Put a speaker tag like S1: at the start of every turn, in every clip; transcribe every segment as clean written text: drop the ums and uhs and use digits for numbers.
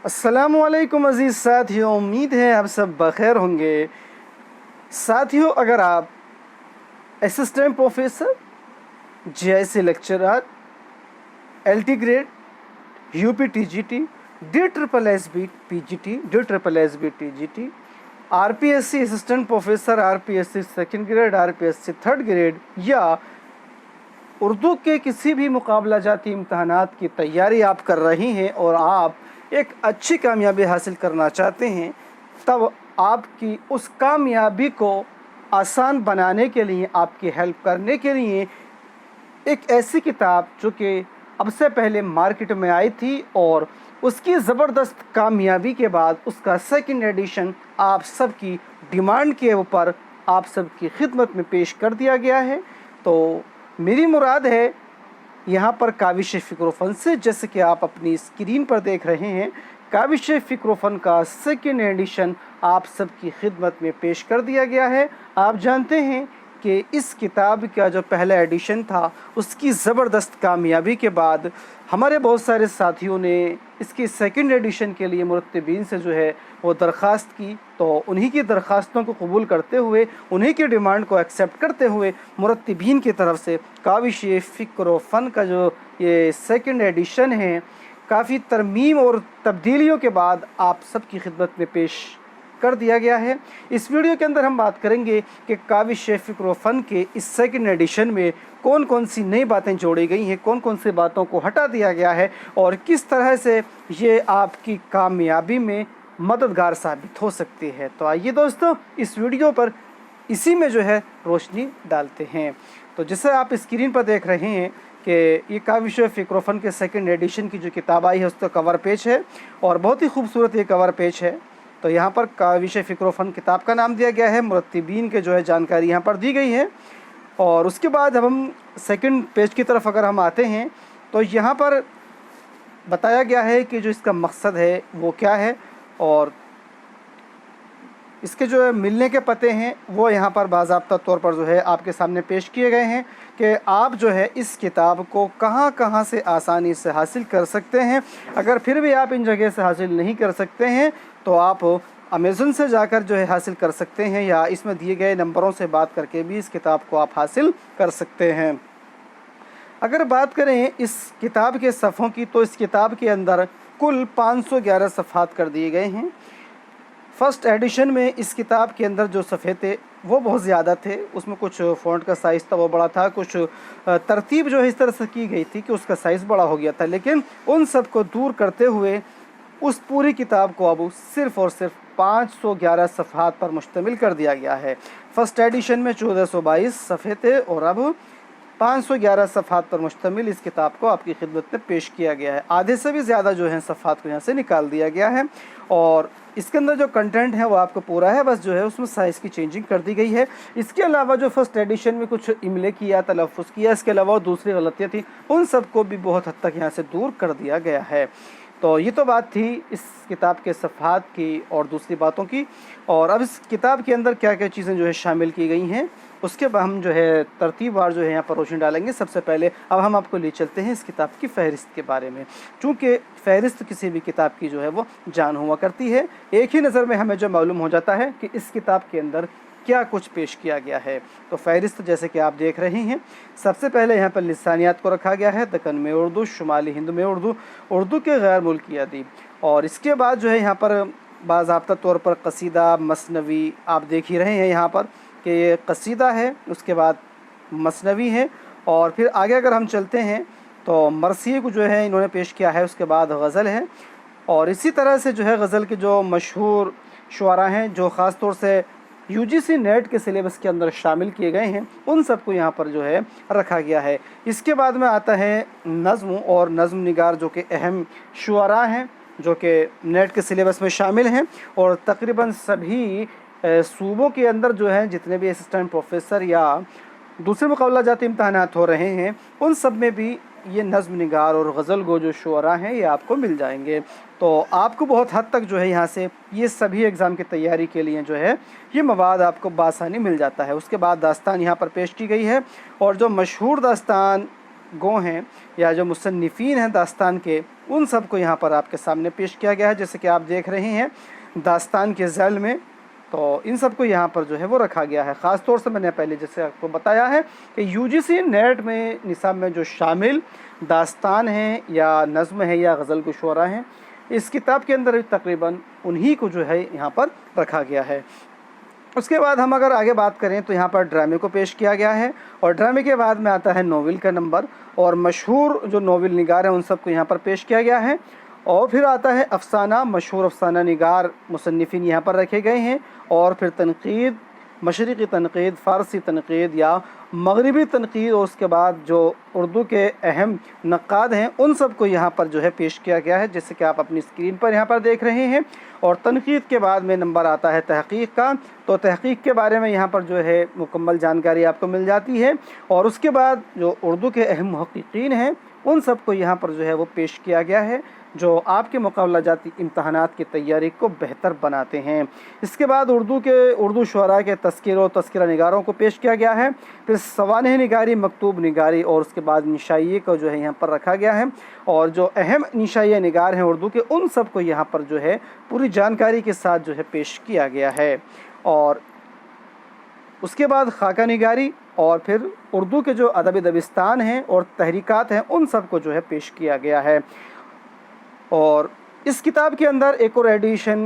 S1: अस्सलामुअलैकुम अज़ीज़ साथियों, उम्मीद है आप सब बखैर होंगे। साथियों, अगर आप assistant professor, GIC lecturer, LT grade, UP TGT, D triple S B PGT, D triple S B TGT, RPSC assistant professor, RPSC second grade, RPSC third grade या उर्दू के किसी भी मुकाबला जाती इम्तहानात की तैयारी आप कर रही हैं और आप एक अच्छी कामयाबी हासिल करना चाहते हैं, तब आपकी उस कामयाबी को आसान बनाने के लिए, आपकी हेल्प करने के लिए एक ऐसी किताब जो कि अब से पहले मार्केट में आई थी और उसकी ज़बरदस्त कामयाबी के बाद उसका सेकंड एडिशन आप सबकी डिमांड के ऊपर आप सबकी खिदमत में पेश कर दिया गया है। तो मेरी मुराद है यहाँ पर काविश फ़िक्र से, जैसे कि आप अपनी स्क्रीन पर देख रहे हैं, काविश फ़िक्र का सेकंड एडिशन आप सबकी खिदमत में पेश कर दिया गया है। आप जानते हैं कि इस किताब का जो पहला एडिशन था उसकी ज़बरदस्त कामयाबी के बाद हमारे बहुत सारे साथियों ने इसकी सेकंड एडिशन के लिए मुरत्तिबीन से जो है वो दरख्वास्त की। तो उन्हीं की दरख्वास्तों को कबूल करते हुए, उन्हीं की डिमांड को एक्सेप्ट करते हुए मुरत्तिबीन की तरफ से काविश फ़िक्र का जो ये सेकंड एडिशन है, काफ़ी तरमीम और तब्दीलियों के बाद आप सबकी खिदमत में पेश कर दिया गया है। इस वीडियो के अंदर हम बात करेंगे कि काविश फ़िक्र के इस सेकंड एडिशन में कौन कौन सी नई बातें जोड़ी गई हैं, कौन कौन सी बातों को हटा दिया गया है और किस तरह से ये आपकी कामयाबी में मददगार साबित हो सकती है। तो आइए दोस्तों, इस वीडियो पर इसी में जो है रोशनी डालते हैं। तो जैसे आप स्क्रीन पर देख रहे हैं कि ये काविश फ़िक्र के सेकंड एडिशन की जो किताब आई है उसका कवर पेज है और बहुत ही खूबसूरत ये कवर पेज है। तो यहाँ पर काविश फ़िक्र किताब का नाम दिया गया है, मुरत्तिबीन के जो है जानकारी यहाँ पर दी गई है। और उसके बाद अब हम सेकंड पेज की तरफ अगर हम आते हैं तो यहाँ पर बताया गया है कि जो इसका मकसद है वो क्या है और इसके जो है मिलने के पते हैं वो यहाँ पर बाज़ाब्ता तौर पर जो है आपके सामने पेश किए गए हैं कि आप जो है इस किताब को कहाँ कहाँ से आसानी से हासिल कर सकते हैं। अगर फिर भी आप इन जगह से हासिल नहीं कर सकते हैं तो आप अमेज़न से जाकर जो है हासिल कर सकते हैं या इसमें दिए गए नंबरों से बात करके भी इस किताब को आप हासिल कर सकते हैं। अगर बात करें इस किताब के सफ़ों की तो इस किताब के अंदर कुल 511 सफ़हात कर दिए गए हैं। फ़र्स्ट एडिशन में इस किताब के अंदर जो सफ़े थे वो बहुत ज़्यादा थे, उसमें कुछ फ़ॉन्ट का साइज़ था वो बड़ा था, कुछ तरतीब जो है इस तरह से की गई थी कि उसका साइज़ बड़ा हो गया था। लेकिन उन सब को दूर करते हुए उस पूरी किताब को अब सिर्फ़ और सिर्फ 511 सफ़हात पर मुश्तमिल कर दिया गया है। फ़र्स्ट एडिशन में 1422 सफ़े थे और अब 511 सफ़हात पर मुश्तमिल इस किताब को आपकी खिदमत में पेश किया गया है। आधे से भी ज़्यादा जो है सफ़हात को यहाँ से निकाल दिया गया है और इसके अंदर जो कंटेंट है वो आपको पूरा है, बस जो है उसमें साइज़ की चेंजिंग कर दी गई है। इसके अलावा जो फर्स्ट एडिशन में कुछ इमले किया, तलफ़ुज़ किया, इसके अलावा दूसरी गलतियाँ थी, उन सब को भी बहुत हद तक यहाँ से दूर कर दिया गया है। तो ये तो बात थी इस किताब के सफ़हात की और दूसरी बातों की। और अब इस किताब के अंदर क्या क्या चीज़ें जो है शामिल की गई हैं उसके बाद हम जो है तरतीबवार जो है यहाँ पर रोशनी डालेंगे। सबसे पहले अब हम आपको ले चलते हैं इस किताब की फ़हरिस्त के बारे में, चूँकि फ़हरिस्त किसी भी किताब की जो है वो जान हुआ करती है। एक ही नज़र में हमें जो मालूम हो जाता है कि इस किताब के अंदर क्या कुछ पेश किया गया है। तो फ़हरिस्त जैसे कि आप देख रहे हैं, सबसे पहले यहाँ पर लिसानियात को रखा गया है, दक्कन में उर्दू, शुमाली हिंद में उर्दू, उर्दू के गैर मुल्की अदीब। और इसके बाद जो है यहाँ पर बाज़ाब्ता तौर पर कसीदा, मसनवी आप देख ही रहे हैं यहाँ पर कि ये कसीदा है, उसके बाद मसनवी है और फिर आगे अगर हम चलते हैं तो मरसिए को जो है इन्होंने पेश किया है, उसके बाद गज़ल है। और इसी तरह से जो है गज़ल के जो मशहूर शुआरा हैं जो ख़ास तौर से यूजीसी नेट के सिलेबस के अंदर शामिल किए गए हैं, उन सबको यहाँ पर जो है रखा गया है। इसके बाद में आता है नज़्म और नज़्म निगार, जो कि अहम शुआरा हैं जो कि नेट के सिलेबस में शामिल हैं और तकरीबन सभी सूबों के अंदर जो है जितने भी असिस्टेंट प्रोफेसर या दूसरे मुकाबला जाती इम्तहानात हो रहे हैं उन सब में भी ये नज़्म निगार और गज़ल गो जो शुअरा हैं ये आपको मिल जाएंगे। तो आपको बहुत हद तक जो है यहाँ से ये सभी एग्ज़ाम की तैयारी के लिए जो है ये मवाद आपको बासानी मिल जाता है। उसके बाद दास्तान यहाँ पर पेश की गई है और जो मशहूर दास्तान गो हैं या जो मुसन्निफ़ीन हैं दास्तान के, उन सब को यहाँ पर आपके सामने पेश किया गया है। जैसे कि आप देख रहे हैं दास्तान के ज़ैल में, तो इन सब को यहाँ पर जो है वो रखा गया है। ख़ास तौर से मैंने पहले जैसे आपको बताया है कि यूजीसी नेट में निसाब में जो शामिल दास्तान हैं या नज़्म है या गज़ल के शुरा हैं, इस किताब के अंदर तकरीबन उन्हीं को जो है यहाँ पर रखा गया है। उसके बाद हम अगर आगे बात करें तो यहाँ पर ड्रामे को पेश किया गया है, और ड्रामे के बाद में आता है नोवेल का नंबर, और मशहूर जो नोवेल निगार हैं उन सबको यहाँ पर पेश किया गया है। और फिर आता है अफ़साना, मशहूर अफ़साना निगार मुसन्निफ़ीन यहाँ पर रखे गए हैं। और फिर तनक़ीद, मशरिक़ी तनक़ीद, फ़ारसी तनक़ीद या मगरिबी तनक़ीद, और उसके बाद जो उर्दू के अहम नक़ाद हैं उन सब को यहाँ पर जो है पेश किया गया है, जैसे कि आप अपनी स्क्रीन पर यहाँ पर देख रहे हैं। और तनक़ीद के बाद में नंबर आता है तहक़ीक़ का, तो तहक़ीक़ के बारे में यहाँ पर जो है मुकम्मल जानकारी आपको मिल जाती है। और उसके बाद जो उर्दू के अहम मुहक़्क़ीक़ीन हैं उन सब को यहाँ पर जो है वो पेश किया गया है, जो आपके मुकाबला जाती इम्तहानात की तैयारी को बेहतर बनाते हैं। इसके बाद उर्दू शुअरा के तज़किर और तज़किरा निगारों को पेश किया गया है। फिर सवानह निगारी, मकतूब निगारी, और उसके बाद निशाइये को जो है यहाँ पर रखा गया है। और जो अहम निशाइये निगार हैं उर्दू के, उन सब को यहाँ पर जो है पूरी जानकारी के साथ जो है पेश किया गया है। और उसके बाद खाका निगारी, और फिर उर्दू के जो अदब दबिस्तान हैं और तहरीकात हैं उन सब को जो है पेश किया गया है। और इस किताब के अंदर एक और एडिशन,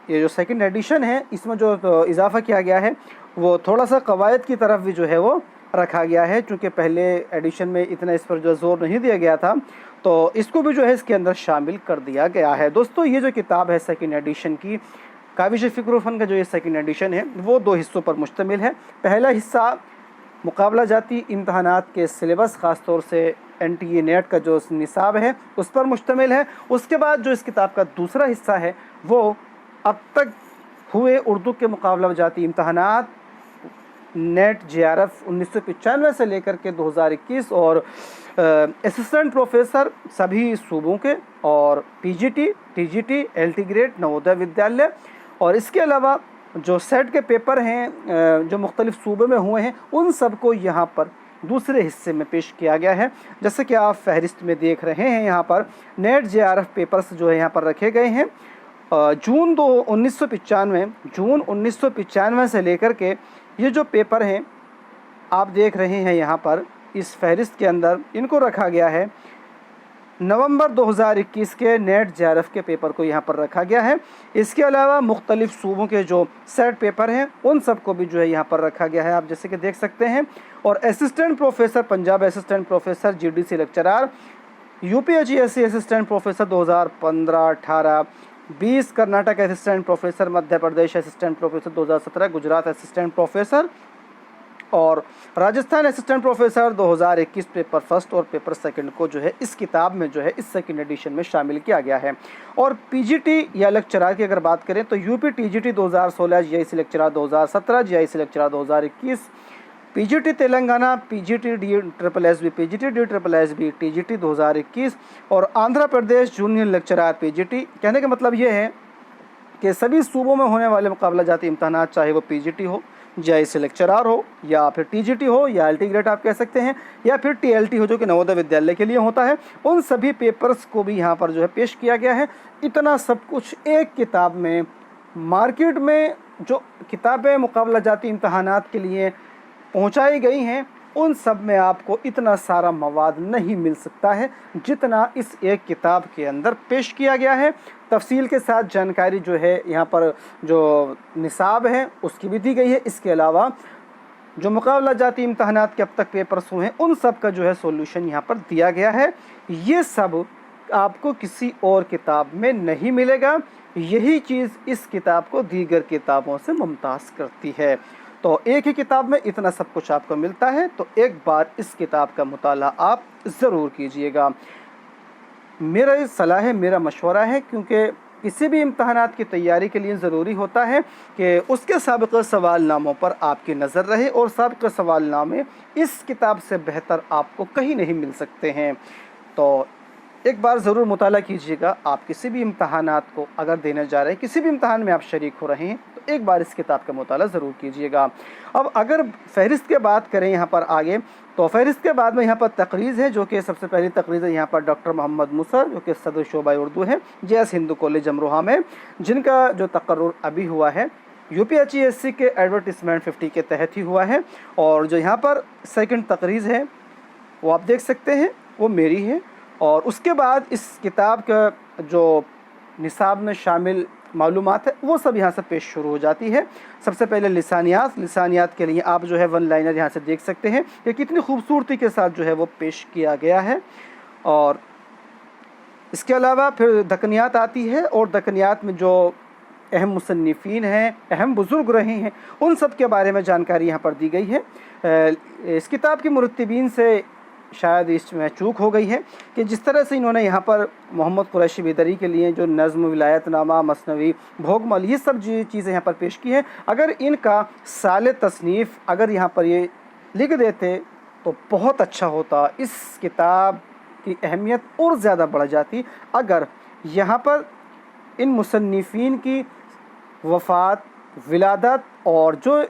S1: ये जो सेकंड एडिशन है, इसमें जो इजाफ़ा किया गया है वो थोड़ा सा कवायद की तरफ भी जो है वो रखा गया है, क्योंकि पहले एडिशन में इतना इस पर जो ज़ोर नहीं दिया गया था, तो इसको भी जो है इसके अंदर शामिल कर दिया गया है। दोस्तों, ये जो किताब है सेकंड एडिशन की, काबिश फ़िक्र व फ़न का जो ये सेकंड एडिशन है वो 2 हिस्सों पर मुश्तमिल है। पहला हिस्सा मुकाबला जाती इम्तहानात के सिलेबस, ख़ास तौर से NTA नेट का जो निसाब है उस पर मुश्तमिल है। उसके बाद जो इस किताब का दूसरा हिस्सा है वो अब तक हुए उर्दू के मुकाबला जाती इम्तहानात नेट JRF 1995 से लेकर के 2021 और असिस्टेंट प्रोफेसर सभी सूबों के, और PGT, TGT, LT grade, Navodaya Vidyalaya, और इसके अलावा जो सेट के पेपर हैं जो मुख्तलिफ़ सूबे में हुए हैं उन सब को यहाँ पर दूसरे हिस्से में पेश किया गया है। जैसे कि आप फहरिस्त में देख रहे हैं, यहाँ पर नेट JRF पेपर्स जो है यहाँ पर रखे गए हैं। जून 1995 से लेकर के ये जो पेपर हैं आप देख रहे हैं यहाँ पर इस फहरिस्त के अंदर, इनको रखा गया है। नवंबर 2021 के नेट JRF के पेपर को यहाँ पर रखा गया है। इसके अलावा मुख्तलिफ़ सूबों के जो सेट पेपर हैं उन सब को भी जो है यहाँ पर रखा गया है, आप जैसे कि देख सकते हैं। और assistant professor Punjab, assistant professor GDC lecturer, UPHESC assistant professor 2015-18, 20 Karnataka assistant professor, Madhya Pradesh assistant professor 2017, Gujarat assistant professor, और Rajasthan assistant professor 2021 paper first और पेपर सेकंड को जो है इस किताब में जो है इस सेकंड एडिशन में शामिल किया गया है। और PGT या लेक्चरार की अगर बात करें तो UP TGT 2016, GIC lecturer 2017, GIC lecturer 2021, PGT Telangana, PGT DSSB, PGT DSSB, TGT 2021, और Andhra Pradesh junior lecturer PGT। कहने का मतलब ये है कि सभी सूबों में होने वाले मुकाबला जाती इम्तहानात, चाहे वो PGT हो, JIC लेक्चरार हो, या फिर TGT हो, या LT ग्रेड आप कह सकते हैं, या फिर TLT हो जो कि नवोदय विद्यालय के लिए होता है, उन सभी पेपर्स को भी यहाँ पर जो है पेश किया गया है। इतना सब कुछ एक किताब में। मार्केट में जो किताबें मुकाबला जाती इम्तहानात के लिए पहुँचाई गई हैं उन सब में आपको इतना सारा मवाद नहीं मिल सकता है जितना इस एक किताब के अंदर पेश किया गया है। तफसील के साथ जानकारी जो है यहाँ पर जो निसाब है उसकी भी दी गई है। इसके अलावा जो मुकाबला जाती इम्तहानात के अब तक पेपर्स हुए हैं उन सब का जो है सॉल्यूशन यहाँ पर दिया गया है। ये सब आपको किसी और किताब में नहीं मिलेगा। यही चीज़ इस किताब को दीगर किताबों से मुमताज़ करती है। तो एक ही किताब में इतना सब कुछ आपको मिलता है, तो एक बार इस किताब का मुताला आप ज़रूर कीजिएगा। मेरा ये सलाह है, मेरा मशवरा है, क्योंकि किसी भी इम्तहानात की तैयारी के लिए ज़रूरी होता है कि उसके साबिक़ सवालनामों पर आपकी नज़र रहे, और साबिक़ सवालनामे इस किताब से बेहतर आपको कहीं नहीं मिल सकते हैं। तो एक बार ज़रूर मुताला कीजिएगा। आप किसी भी इम्तहानात को अगर देने जा रहे हैं, किसी भी इम्तहान में आप शरीक हो रहे हैं, तो एक बार इस किताब का मुताला ज़रूर कीजिएगा। अब अगर फ़हरिस्त की बात करें यहाँ पर आगे, तो फ़हरिस्त के बाद में यहाँ पर तकरीज़ है, जो कि सबसे पहली तकरीज़ है यहाँ पर डॉक्टर मोहम्मद मूसा, जो कि सदर शोबा उर्दू है JS हिंदू कॉलेज अमरोहा में, जिनका जो तकर्रुर अभी हुआ है UPSC के एडवर्टिज़मेंट 50 के तहत ही हुआ है। और जो यहाँ पर सेकंड तकरीज़ है वो आप देख सकते हैं, वो मेरी है। और उसके बाद इस किताब का जो निसाब में शामिल मालूमात है वो सब यहाँ से पेश शुरू हो जाती है। सबसे पहले लिसानियात के लिए आप जो है वन लाइनर यहाँ से देख सकते हैं कि कितनी खूबसूरती के साथ जो है वो पेश किया गया है। और इसके अलावा फिर दकनियात आती है, और दकनियात में जो अहम मुसन्निफ़ीन हैं, अहम बुज़ुर्ग रहे हैं, उन सब के बारे में जानकारी यहाँ पर दी गई है। इस किताब के मुरत्तिबीन से शायद इसमें चूक हो गई है कि जिस तरह से इन्होंने यहाँ पर मोहम्मद कुरैशी बेदरी के लिए जो नज़्म, विलायतनामा, मसनवी, भोगमल, ये सब चीज़ें यहाँ पर पेश की हैं, अगर इनका साल तसनीफ़ अगर यहाँ पर ये लिख देते तो बहुत अच्छा होता। इस किताब की अहमियत और ज़्यादा बढ़ जाती अगर यहाँ पर इन मुसन्निफ़ीन की वफ़ात, विलादत और जो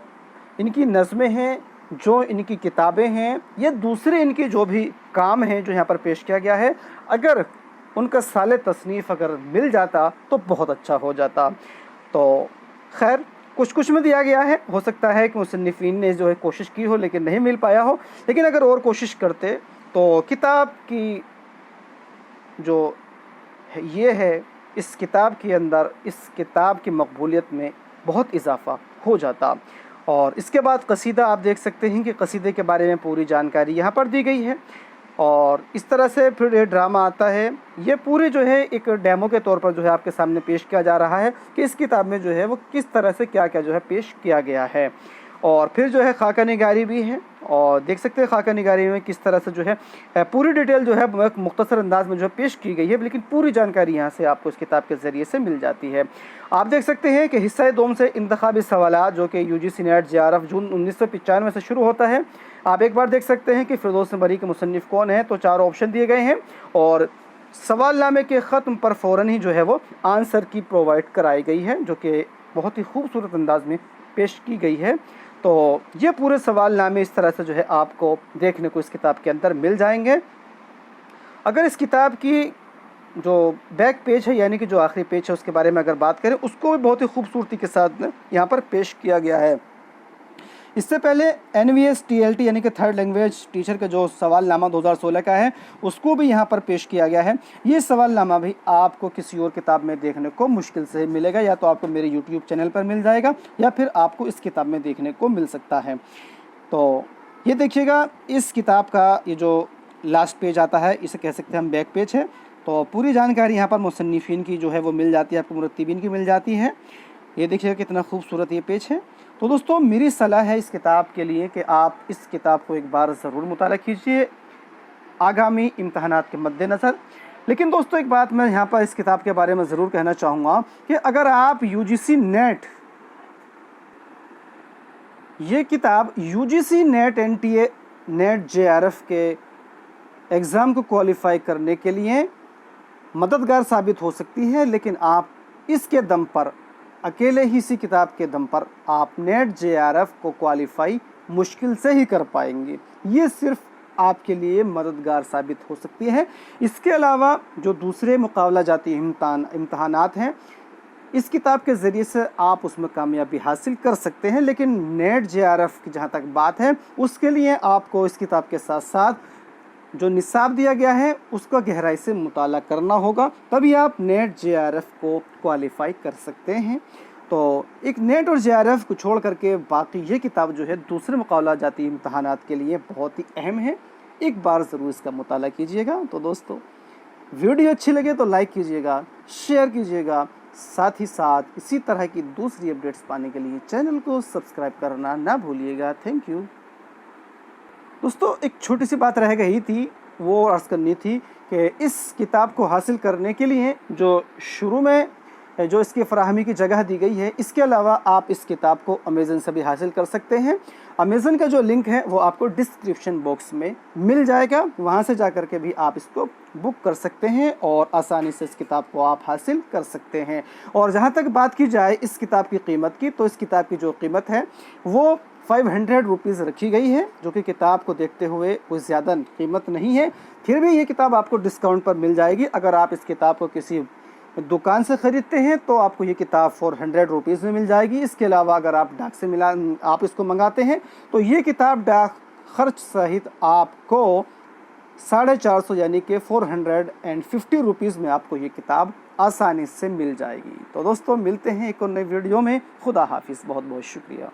S1: इनकी नज़में हैं, जो इनकी किताबें हैं, ये दूसरे इनके जो भी काम हैं जो यहाँ पर पेश किया गया है, अगर उनका साले तसनीफ़ अगर मिल जाता तो बहुत अच्छा हो जाता। तो खैर कुछ में दिया गया है, हो सकता है कि मुसन्निफ़ीन ने जो है कोशिश की हो लेकिन नहीं मिल पाया हो, लेकिन अगर और कोशिश करते तो किताब की जो ये है, इस किताब के अंदर इस किताब की मकबूलियत में बहुत इजाफ़ा हो जाता। और इसके बाद कसीदा आप देख सकते हैं कि कसीदे के बारे में पूरी जानकारी यहाँ पर दी गई है। और इस तरह से फिर ये ड्रामा आता है, ये पूरे जो है एक डेमो के तौर पर जो है आपके सामने पेश किया जा रहा है कि इस किताब में जो है वो किस तरह से क्या क्या जो है पेश किया गया है। और फिर जो है खाका निगारी भी है, और देख सकते हैं खाका निगारी में किस तरह से जो है पूरी डिटेल जो है मुख्तसर अंदाज में जो है पेश की गई है, लेकिन पूरी जानकारी यहाँ से आपको इस किताब के ज़रिए से मिल जाती है। आप देख सकते हैं कि हिस्सा दोम से इंतखाबी सवालात, जो कि UGC नेट JRF जून 1995 से शुरू होता है। आप एक बार देख सकते हैं कि फिरदौस बरी के मुसन्निफ़ कौन है, तो 4 ऑप्शन दिए गए हैं, और सवालनामे के ख़त्म पर फ़ौरन ही जो है वो आंसर की प्रोवाइड कराई गई है, जो कि बहुत ही खूबसूरत अंदाज में पेश की गई है। तो ये पूरे सवालनामे इस तरह से जो है आपको देखने को इस किताब के अंदर मिल जाएंगे। अगर इस किताब की जो बैक पेज है, यानी कि जो आखिरी पेज है, उसके बारे में अगर बात करें, उसको भी बहुत ही खूबसूरती के साथ यहाँ पर पेश किया गया है। इससे पहले NVS TLT यानी कि थर्ड लैंग्वेज टीचर का जो सवालनामा 2016 का है, उसको भी यहाँ पर पेश किया गया है। ये सवालनामा भी आपको किसी और किताब में देखने को मुश्किल से मिलेगा, या तो आपको मेरे YouTube चैनल पर मिल जाएगा या फिर आपको इस किताब में देखने को मिल सकता है। तो ये देखिएगा, इस किताब का ये जो लास्ट पेज आता है, इसे कह सकते हैं हम बैक पेज है। तो पूरी जानकारी यहाँ पर मुसन्निफ़ीन की जो है वो मिल जाती है, आपको मुरत्तिबीन की मिल जाती है। ये देखिएगा कितना खूबसूरत ये पेज है। तो दोस्तों मेरी सलाह है इस किताब के लिए कि आप इस किताब को एक बार ज़रूर मुताला कीजिए आगामी इम्तहानात के मद्देनज़र। लेकिन दोस्तों एक बात मैं यहाँ पर इस किताब के बारे में ज़रूर कहना चाहूँगा कि अगर आप UGC नेट, ये किताब UGC net NTA net JRF के एग्ज़ाम को क्वालिफ़ाई करने के लिए मददगार साबित हो सकती है, लेकिन आप इसके दम पर, अकेले ही इसी किताब के दम पर आप नेट JRF को क्वालिफ़ाई मुश्किल से ही कर पाएंगे। ये सिर्फ आपके लिए मददगार साबित हो सकती है। इसके अलावा जो दूसरे मुकाबला जाती इम्तहानात हैं, इस किताब के ज़रिए से आप उसमें कामयाबी हासिल कर सकते हैं, लेकिन नेट JRF की जहाँ तक बात है, उसके लिए आपको इस किताब के साथ साथ जो निसाब दिया गया है उसका गहराई से मुताला करना होगा, तभी आप नेट JRF को क्वालिफ़ाई कर सकते हैं। तो एक नेट और JRF को छोड़ करके बाकी ये किताब जो है दूसरे मुकाबला जाती इम्तहानात के लिए बहुत ही अहम है। एक बार ज़रूर इसका मुताला कीजिएगा। तो दोस्तों वीडियो अच्छी लगे तो लाइक कीजिएगा, शेयर कीजिएगा, साथ ही साथ इसी तरह की दूसरी अपडेट्स पाने के लिए चैनल को सब्सक्राइब करना ना भूलिएगा। Thank you. दोस्तों एक छोटी सी बात रह गई थी, वो अर्ज़ करनी थी कि इस किताब को हासिल करने के लिए जो शुरू में जो इसकी फ़राहमी की जगह दी गई है। इसके अलावा आप इस किताब को अमेज़न से भी हासिल कर सकते हैं। अमेज़न का जो लिंक है वो आपको डिस्क्रिप्शन बॉक्स में मिल जाएगा, वहाँ से जा कर के भी आप इसको बुक कर सकते हैं और आसानी से इस किताब को आप हासिल कर सकते हैं। और जहाँ तक बात की जाए इस किताब की कीमत की, तो इस किताब की जो कीमत है वो 500 रुपीज़ रखी गई है, जो कि किताब को देखते हुए कोई ज़्यादा कीमत नहीं है। फिर भी ये किताब आपको डिस्काउंट पर मिल जाएगी। अगर आप इस किताब को किसी दुकान से ख़रीदते हैं तो आपको ये किताब 400 रुपीज़ में मिल जाएगी। इसके अलावा अगर आप डाक से आप इसको मंगाते हैं तो ये किताब डाक खर्च सहित आपको 450 यानी कि 450 रुपीज़ में आपको ये किताब आसानी से मिल जाएगी। तो दोस्तों मिलते हैं एक और नई वीडियो में। खुदा हाफिज़, बहुत बहुत शुक्रिया।